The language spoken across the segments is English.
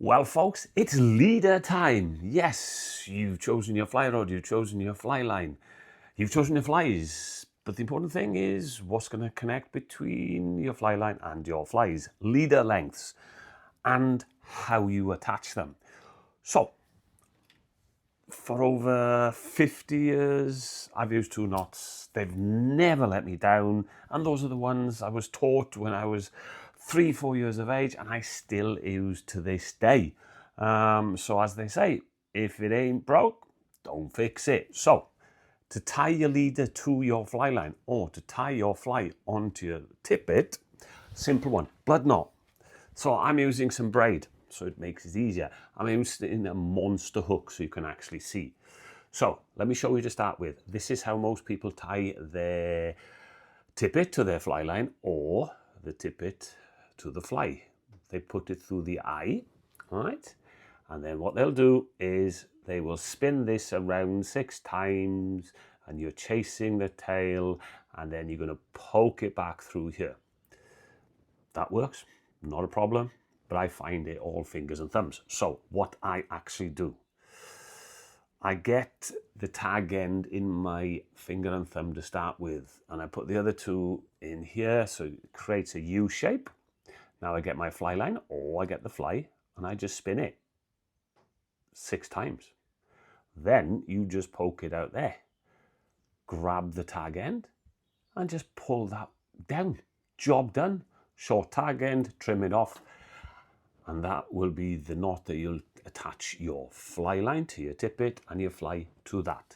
Well, folks, it's leader time. Yes, you've chosen your fly rod, you've chosen your fly line, you've chosen your flies. But the important thing is what's going to connect between your fly line and your flies, leader lengths, and how you attach them. So, for over 50 years, I've used 2 knots. They've never let me down. And those are the ones I was taught when I was 3-4 years of age, and I still use to this day. So as they say, if it ain't broke, don't fix it. So to tie your leader to your fly line or to tie your fly onto your tippet, simple one, blood knot. So I'm using some braid, so it makes it easier. I'm using a monster hook so you can actually see. So let me show you to start with. This is how most people tie their tippet to their fly line or the tippet to the fly. They put it through the eye, right? And then what they'll do is they will spin this around 6 times and you're chasing the tail and then you're going to poke it back through here. That works, not a problem, but I find it all fingers and thumbs. So what I actually do, I get the tag end in my finger and thumb to start with, and I put the other 2 in here so it creates a U shape. Now I get my fly line or I get the fly and I just spin it 6 times. Then you just poke it out there, grab the tag end and just pull that down. Job done. Short tag end, trim it off, and that will be the knot that you'll attach your fly line to your tippet and your fly to that.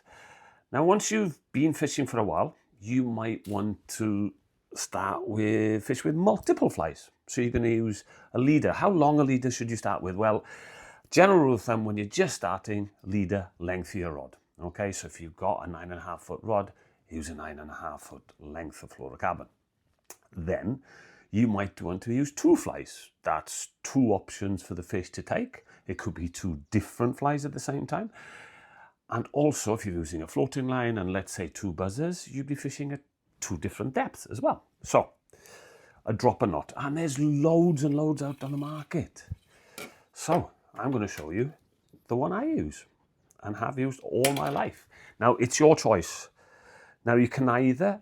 Now once you've been fishing for a while, you might want to start with fish with multiple flies. So you're going to use a leader. How long a leader should you start with? Well, general rule of thumb, when you're just starting, leader length of your rod. Okay, so if you've got a 9.5 foot rod, use a 9.5 foot length of fluorocarbon. Then you might want to use 2 flies. That's 2 options for the fish to take. It could be 2 different flies at the same time. And also, if you're using a floating line and let's say 2 buzzers, you'd be fishing at 2 different depths as well. So, a dropper knot. And there's loads and loads out on the market. So, I'm going to show you the one I use and have used all my life. Now, it's your choice. Now, you can either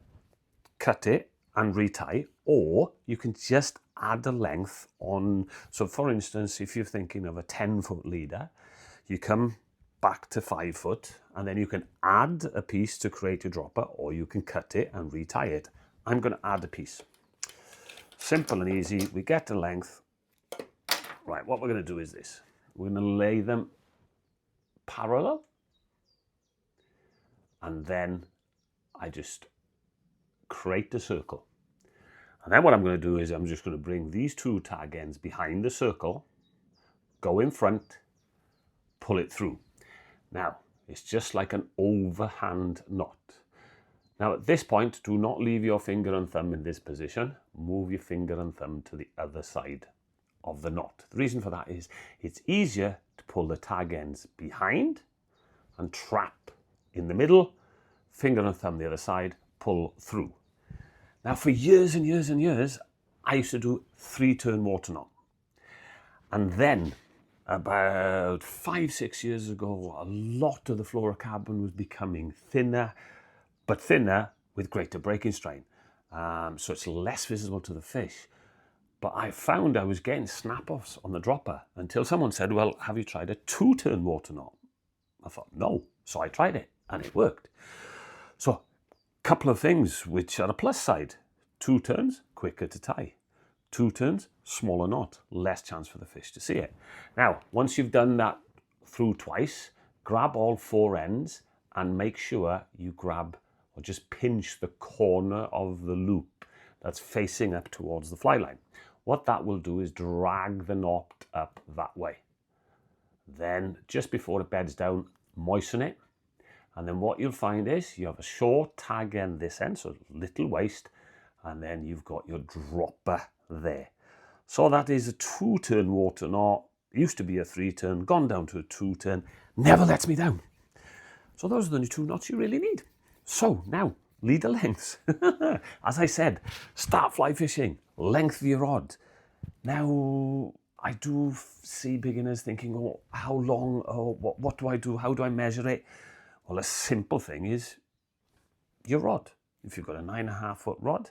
cut it and retie, or you can just add a length on. So for instance, if you're thinking of a 10-foot leader, you come back to 5 foot and then you can add a piece to create a dropper, or you can cut it and retie it. I'm going to add a piece. Simple and easy. We get the length. Right, what we're going to do is this. We're going to lay them parallel, and then I just create the circle. And then what I'm going to do is I'm just going to bring these 2 tag ends behind the circle, go in front, pull it through. Now, it's just like an overhand knot. Now at this point, do not leave your finger and thumb in this position. Move your finger and thumb to the other side of the knot. The reason for that is it's easier to pull the tag ends behind and trap in the middle, finger and thumb the other side, pull through. Now for years and years and years, I used to do 3-turn water knot. And then about 5-6 years ago, a lot of the fluorocarbon was becoming thinner, but thinner with greater breaking strain. So it's less visible to the fish. But I found I was getting snap-offs on the dropper until someone said, well, have you tried a 2-turn water knot? I thought, no. So I tried it and it worked. So couple of things which are a plus side. 2 turns, quicker to tie. 2 turns, smaller knot, less chance for the fish to see it. Now, once you've done that through twice, grab all 4 ends and make sure you grab or just pinch the corner of the loop that's facing up towards the fly line. What that will do is drag the knot up that way. Then, just before it beds down, moisten it. And then what you'll find is you have a short tag end this end, so little waist, and then you've got your dropper there. So that is a 2-turn water knot. Used to be a 3-turn, gone down to a 2-turn, never lets me down. So those are the only 2 knots you really need. So now, leader lengths. As I said, start fly fishing, length of your rod. Now, I do see beginners thinking, oh, how long, oh, what do I do? How do I measure it? Well, a simple thing is your rod. If you've got a 9.5 foot rod,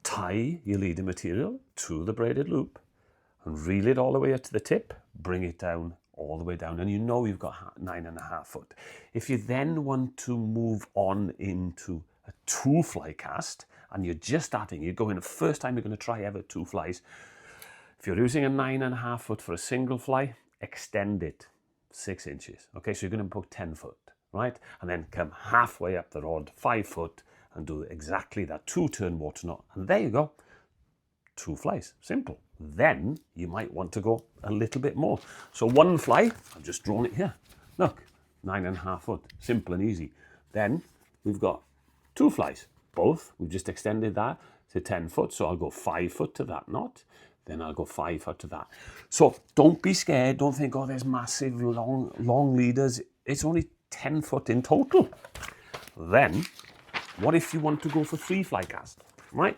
tie your leader material to the braided loop and reel it all the way up to the tip, bring it down all the way down, and you know you've got 9.5 foot. If you then want to move on into a 2-fly cast, and you're just starting, you're going the first time you're going to try ever 2 flies, if you're using a 9.5 foot for a single fly, extend it 6 inches. Okay, so you're going to put 10 foot, right? And then come halfway up the rod, 5 foot, and do exactly that 2-turn water knot. And there you go, 2 flies, simple. Then you might want to go a little bit more. So 1 fly, I've just drawn it here. Look, 9.5 foot, simple and easy. Then we've got 2 flies, both. We've just extended that to 10 foot. So I'll go 5 foot to that knot. Then I'll go 5 foot to that. So don't be scared. Don't think, oh, there's massive long leaders. It's only 10 foot in total. Then, what if you want to go for 3-fly cast, right?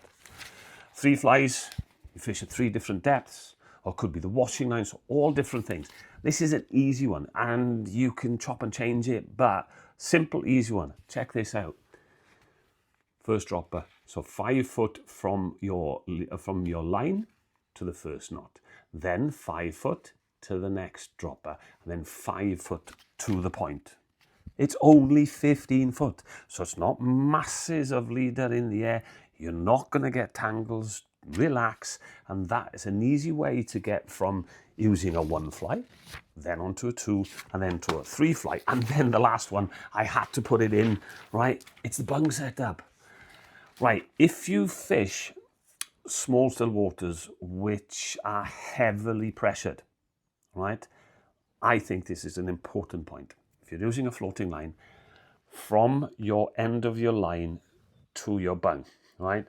3 flies, you fish at 3 different depths, or it could be the washing lines, all different things. This is an easy one, and you can chop and change it, but simple, easy one. Check this out. First dropper, so 5 foot from your line to the first knot, then 5 foot to the next dropper, and then 5 foot to the point. It's only 15 foot, so it's not masses of leader in the air. You're not going to get tangles. Relax, and that is an easy way to get from using a 1 fly, then onto a 2, and then to a 3 fly, and then the last one, I had to put it in, right? It's the bung setup. Right, if you fish small still waters which are heavily pressured, right, I think this is an important point. If you're using a floating line, from your end of your line to your bung, right,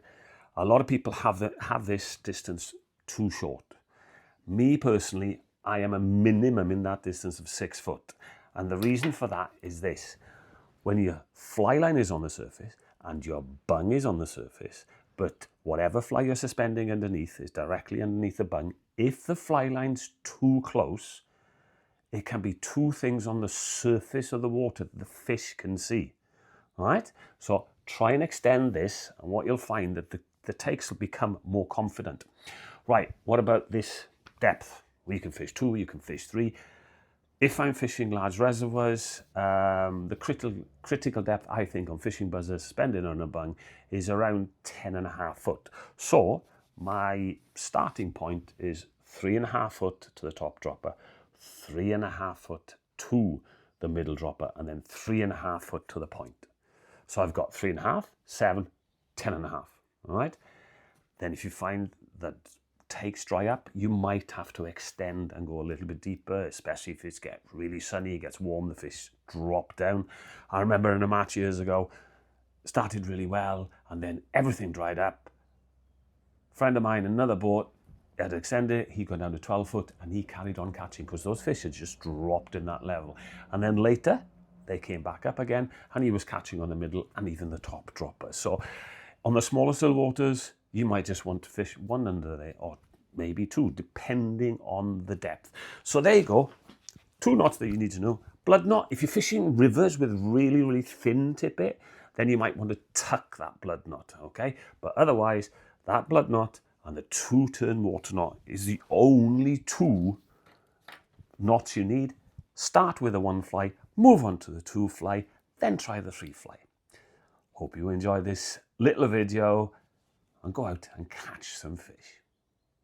a lot of people have this distance too short. Me personally, I am a minimum in that distance of 6 foot. And the reason for that is this. When your fly line is on the surface and your bung is on the surface, but whatever fly you're suspending underneath is directly underneath the bung, if the fly line's too close, it can be 2 things on the surface of the water that the fish can see. All right? So try and extend this, and what you'll find that the takes will become more confident. Right, what about this depth? Well, you can fish 2, you can fish 3. If I'm fishing large reservoirs, the critical depth, I think, on fishing buzzers suspended on a bung is around 10.5 foot. So my starting point is 3.5 foot to the top dropper, 3.5 foot to the middle dropper, and then 3.5 foot to the point. So I've got 3.5, 7, 10.5. All right. Then if you find that takes dry up, you might have to extend and go a little bit deeper, especially if it gets really sunny, it gets warm, the fish drop down. I remember in a match years ago, started really well, and then everything dried up. Friend of mine, another boat, had extended it, he got down to 12 foot, and he carried on catching because those fish had just dropped in that level. And then later, they came back up again, and he was catching on the middle and even the top dropper. So on the smaller still waters, you might just want to fish 1 under there, or maybe 2, depending on the depth. So there you go, 2 knots that you need to know. Blood knot, if you're fishing rivers with really, really thin tippet, then you might want to tuck that blood knot, okay? But otherwise, that blood knot and the 2-turn water knot is the only 2 knots you need. Start with a 1 fly, move on to the 2 fly, then try the 3 fly. Hope you enjoyed this little video, and go out and catch some fish.